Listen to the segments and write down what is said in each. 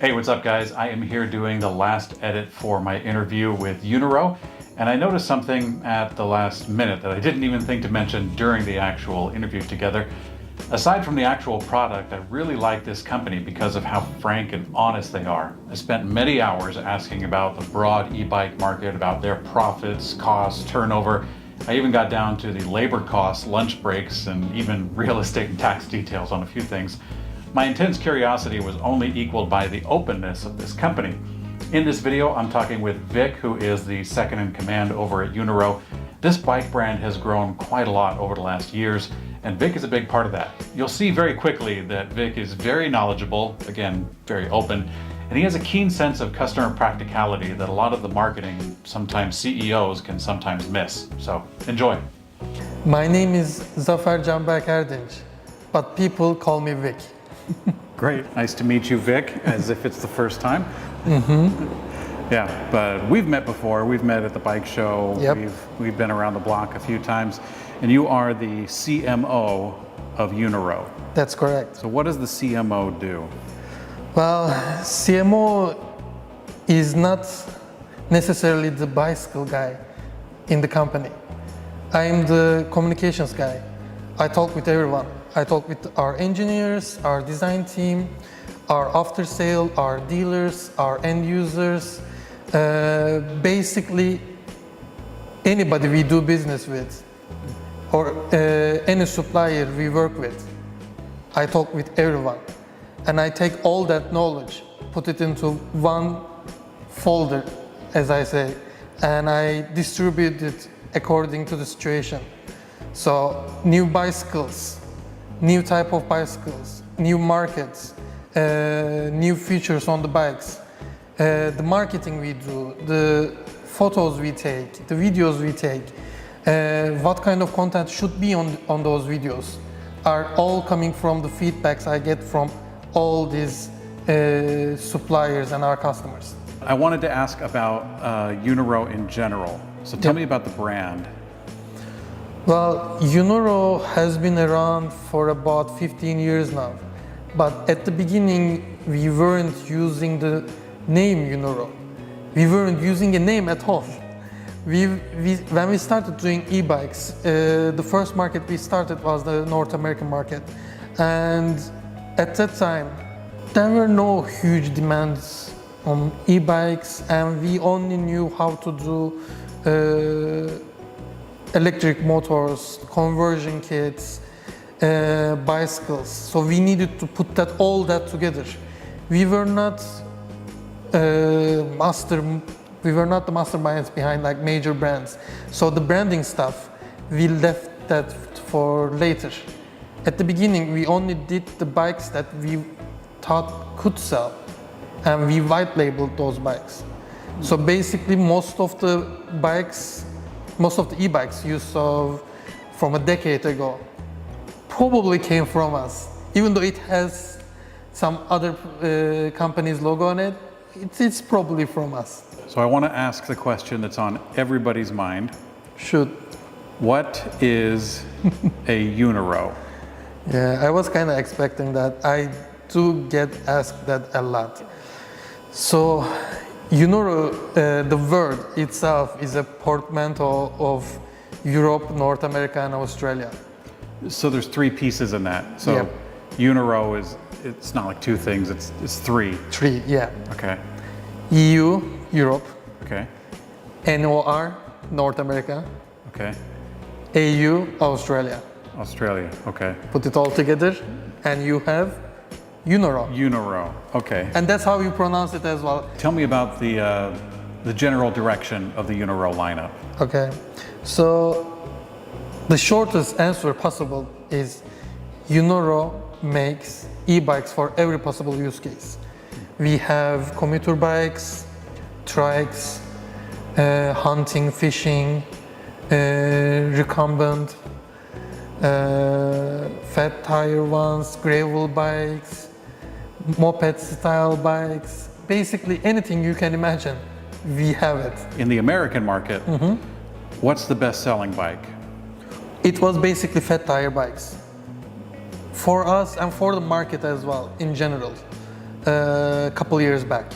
Hey, what's up guys? I am here doing the last edit for my interview with EUNORAU, and I noticed something at the last minute that I didn't even think to mention during the actual interview together. Aside from the actual product, I really like this company because of how frank and honest they are. I spent many hours asking about the broad e-bike market, about their profits, costs, turnover. I even got down to the labor costs, lunch breaks, and even real estate and tax details on a few things. My intense curiosity was only equaled by the openness of this company. In this video, I'm talking with Vic, who is the second in command over at EUNORAU. This bike brand has grown quite a lot over the last years, and Vic is a big part of that. You'll see very quickly that Vic is very knowledgeable, again, very open, and he has a keen sense of customer practicality that a lot of the marketing, sometimes CEOs, can sometimes miss. So, enjoy. My name is Zafer Canberk Erdinç, but people call me Vic. Great. Nice to meet you, Vic, as if it's the first time. Yeah, but we've met before. We've met at the bike show. Yep. We've been around the block a few times. And you are the CMO of EUNORAU. That's correct. So what does the CMO do? Well, CMO is not necessarily the bicycle guy in the company. I'm the communications guy. I talk with everyone. I talk with our engineers, our design team, our after sale, our dealers, our end users, basically anybody we do business with or any supplier we work with. I talk with everyone and I take all that knowledge, put it into one folder, as I say, and I distribute it according to the situation. So new bicycles, new type of bicycles, new markets, new features on the bikes, the marketing we do, the photos we take, the videos we take, what kind of content should be on those videos are all coming from the feedbacks I get from all these suppliers and our customers. I wanted to ask about EUNORAU in general. So tell me about the brand. Well, EUNORAU has been around for about 15 years now, but at the beginning we weren't using the name EUNORAU. We weren't using a name at all. When we started doing e-bikes, the first market we started was the North American market, and at that time there were no huge demands on e-bikes, and we only knew how to do electric motors, conversion kits, bicycles. So we needed to put all that together. We were not the masterminds behind like major brands. So the branding stuff, we left that for later. At the beginning, we only did the bikes that we thought could sell, and we white labeled those bikes. So basically, most of the e-bikes you saw from a decade ago probably came from us. Even though it has some other company's logo on it, it's probably from us. So I want to ask the question that's on everybody's mind. Should. What is a EUNORAU? Yeah, I was kind of expecting that. I do get asked that a lot. So EUNORAU, the word itself is a portmanteau of Europe, North America, and Australia. So there's three pieces in that. So Yep. EUNORAU it's not like two things, it's three. Three, yeah. Okay. EU, Europe. Okay. NOR, North America. Okay. AU, Australia. Australia. Okay. Put it all together and you have EUNORAU. EUNORAU. Okay. And that's how you pronounce it as well. Tell me about the general direction of the EUNORAU lineup. Okay. So the shortest answer possible is EUNORAU makes e-bikes for every possible use case. We have commuter bikes, trikes, hunting, fishing, recumbent, fat tire ones, gravel bikes, moped style bikes, basically anything you can imagine, we have it. In the American market, what's the best selling bike? It was basically fat tire bikes. For us and for the market as well, in general. a couple years back.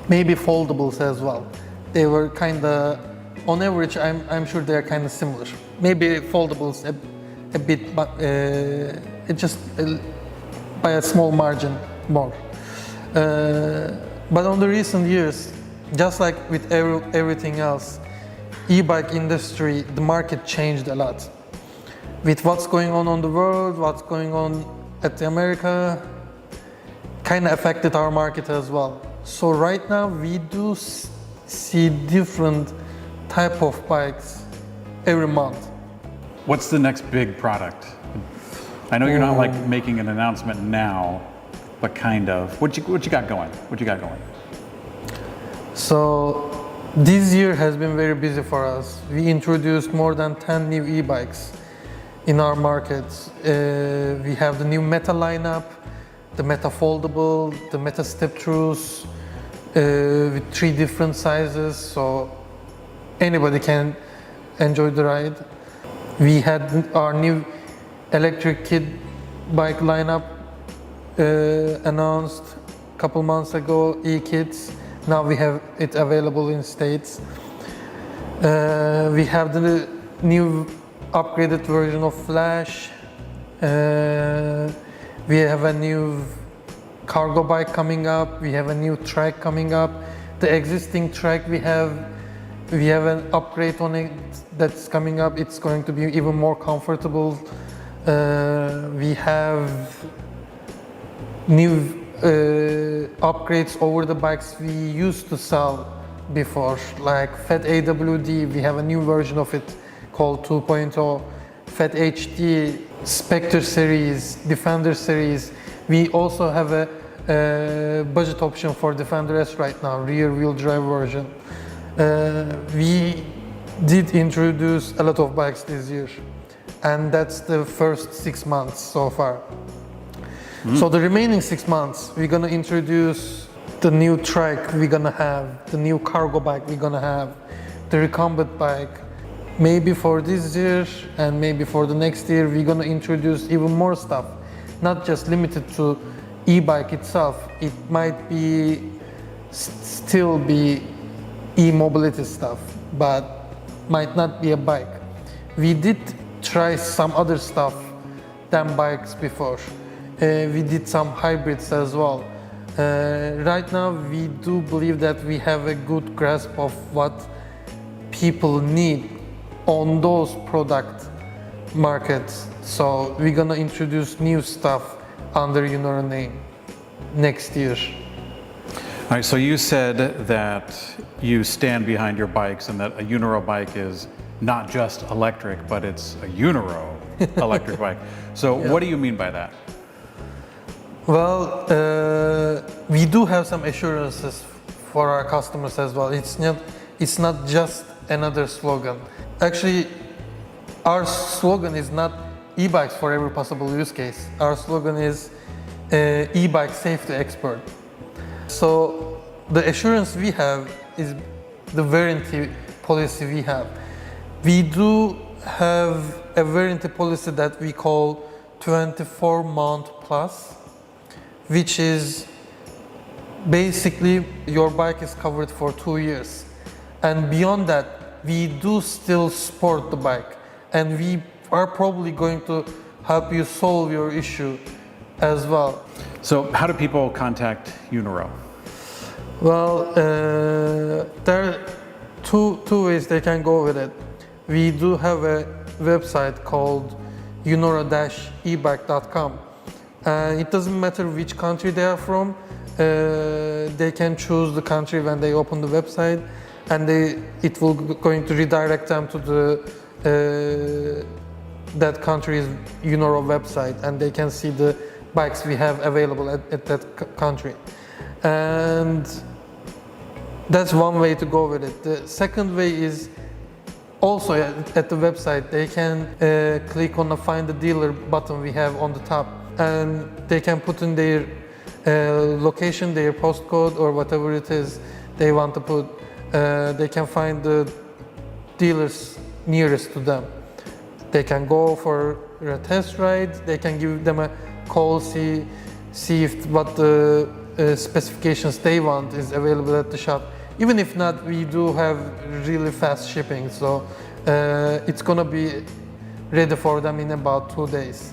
Maybe foldables as well. They were kind of, on average, I'm sure they're kind of similar. Maybe foldables a bit, but it just by a small margin more. But on the recent years, just like with everything else, e-bike industry, the market changed a lot. With what's going on the world, what's going on at the America, kind of affected our market as well. So right now we do see different type of bikes every month. What's the next big product? I know you're not like making an announcement now, but kind of. What you got going? What you got going? So this year has been very busy for us. We introduced more than 10 new e-bikes in our markets. We have the new Meta lineup, the Meta foldable, the Meta step-throughs with 3 different sizes, so anybody can enjoy the ride. We had our new electric kid bike lineup announced a couple months ago, e-kids. Now we have it available in States. We have the new upgraded version of Flash. We have a new cargo bike coming up. We have a new track coming up. The existing track we have an upgrade on it that's coming up. It's going to be even more comfortable. We have new upgrades over the bikes we used to sell before, like Fat AWD. We have a new version of it called 2.0, Fat HD, Spectre series, Defender series. We also have a budget option for Defender S right now, rear wheel drive version. We did introduce a lot of bikes this year, and that's the first 6 months so far. So the remaining 6 months, we're gonna introduce the new track we're gonna have, the new cargo bike we're gonna have, the recumbent bike. Maybe for this year and maybe for the next year, we're gonna introduce even more stuff. Not just limited to e-bike itself. It might be still be e-mobility stuff, but might not be a bike. We did try some other stuff than bikes before. We did some hybrids as well. Right now, we do believe that we have a good grasp of what people need on those product markets. So we're gonna introduce new stuff under EUNORAU name next year. All right, so you said that you stand behind your bikes and that a EUNORAU bike is not just electric, but it's a EUNORAU electric bike. So what do you mean by that? Well, we do have some assurances for our customers as well. It's not just another slogan. Actually, our slogan is not e-bikes for every possible use case. Our slogan is e-bike safety expert. So the assurance we have is the warranty policy we have. We do have a warranty policy that we call 24-month plus, which is basically your bike is covered for 2 years. And beyond that, we do still support the bike, and we are probably going to help you solve your issue as well. So how do people contact EUNORAU? Well, there are two ways they can go with it. We do have a website called EUNORAU-ebike.com. It doesn't matter which country they are from. They can choose the country when they open the website, and it will going to redirect them to that country's EUNORAU website, and they can see the bikes we have available at that country. And that's one way to go with it. The second way is also at the website. They can click on the Find the Dealer button we have on the top, and they can put in their location, their postcode, or whatever it is they want to put. They can find the dealers nearest to them. They can go for a test ride. They can give them a call, see see if what the specifications they want is available at the shop. Even if not, we do have really fast shipping, so it's gonna be ready for them in about 2 days.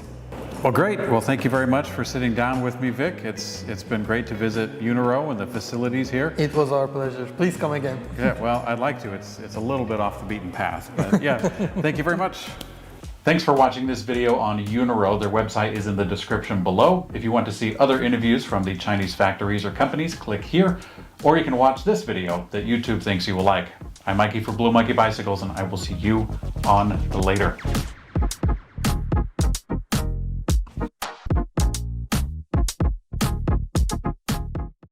Well, great. Well, thank you very much for sitting down with me, Vic. It's been great to visit EUNORAU and the facilities here. It was our pleasure. Please come again. Yeah, well, I'd like to. It's a little bit off the beaten path, but yeah, thank you very much. Thanks for watching this video on EUNORAU. Their website is in the description below. If you want to see other interviews from the Chinese factories or companies, click here, or you can watch this video that YouTube thinks you will like. I'm Mikey for Blue Monkey Bicycles, and I will see you on the later.